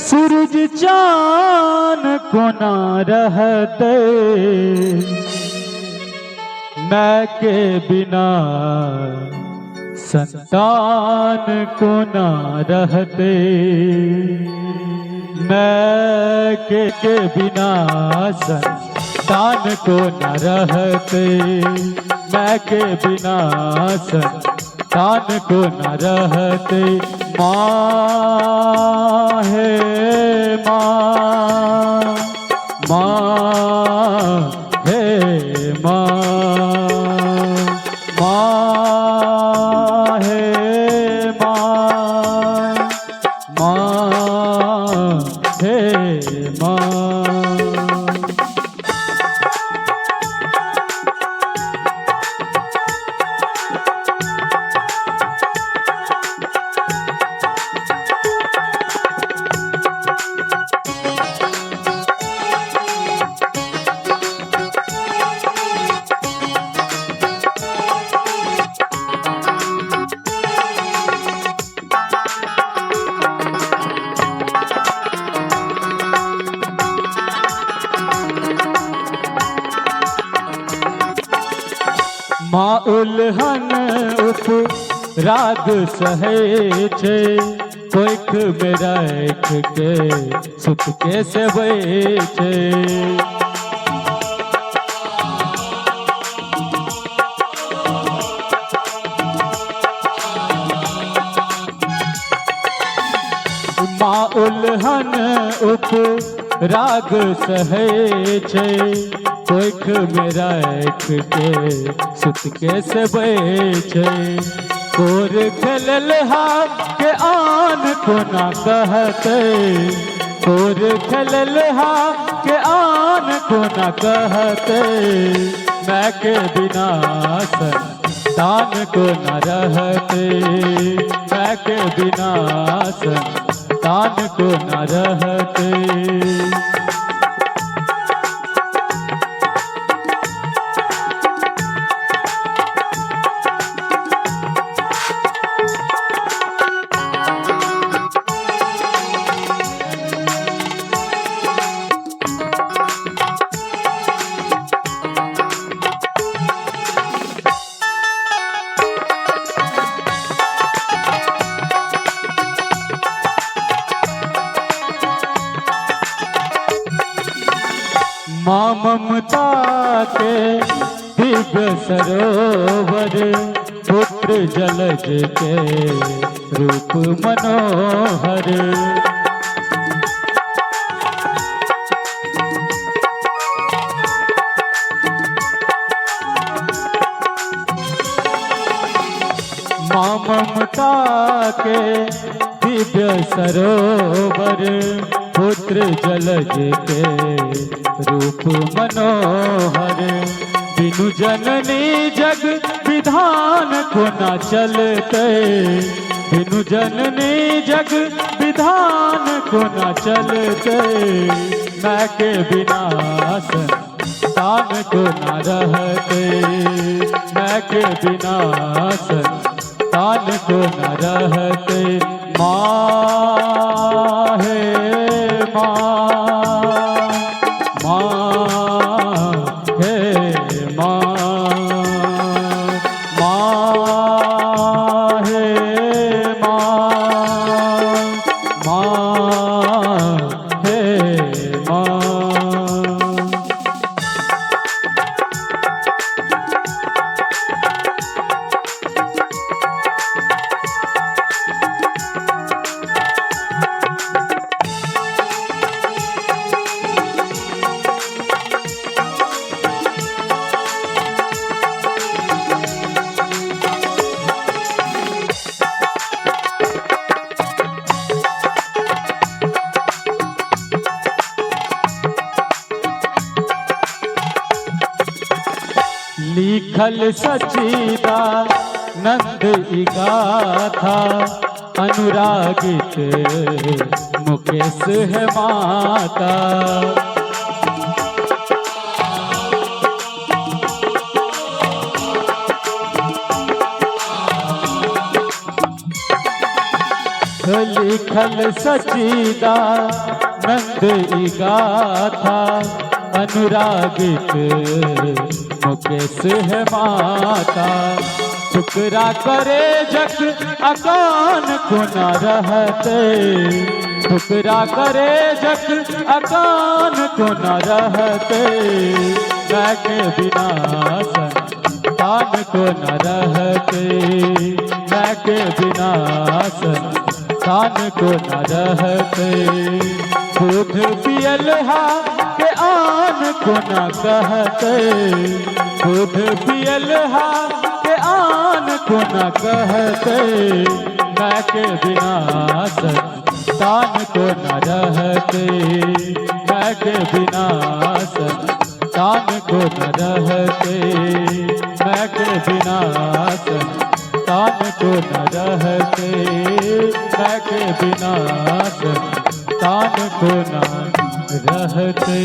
सूरज चाँद को ना रहते, मैं के बिना संतान को ना रहते, मैं के बिना संतान को न रहते, मैं के बिना संतान को न रहते। माँ है माँ, माँ है माँ, माँ है माँ, माँ है माँ। माँ उल्हन उपराग सहे छे, कोइख में राख के सुत के से बैठे। माँ उल्हन उपराग सहे छे, कोइख में राख के सुत के से बैठे। कोर खेलल हाथ के आन को ना कहते, कोर खेलल हाथ के आन को ना कहते, मैं के बिना संतान को न रहते, मैं के बिना संतान को न रहते। माँ ममता के दिव्य सरोवर, पुत्र जलज के रूप मनोहर। माँ ममता के दिव्य सरोवर, पुत्र जलज के रूप मनोहर। बिनु जननी जग विधान को न चलते, बिनु जननी जग विधान को न चलते, मैं के बिना संतान को न रहते, मैं के बिना संतान को न रहते। माँ है माँ, माँ है माँ, माँ है माँ, माँ है माँ। लिखल सच्चिदानंद गाथा, अनुरागित मुकेश है माता। लिखल सच्चिदानंद ई गाथा अनुरागित मुकेश है माता। टुकड़ा करे जग अकान को न रहते, टुकड़ा करे जग अकान को न रहते, मैं के बिना संतान को न रहते, मैं के बिना संतान को न रहते। दूध पियलहा के आन को न कहते, दूध पियलहा के आन को न कहते, मैं के बिना संतान को न रहते, मैं के बिना संतान को न रहते, मैं के बिना संतान को न रहते, मैं के बिना संतान को न रहते।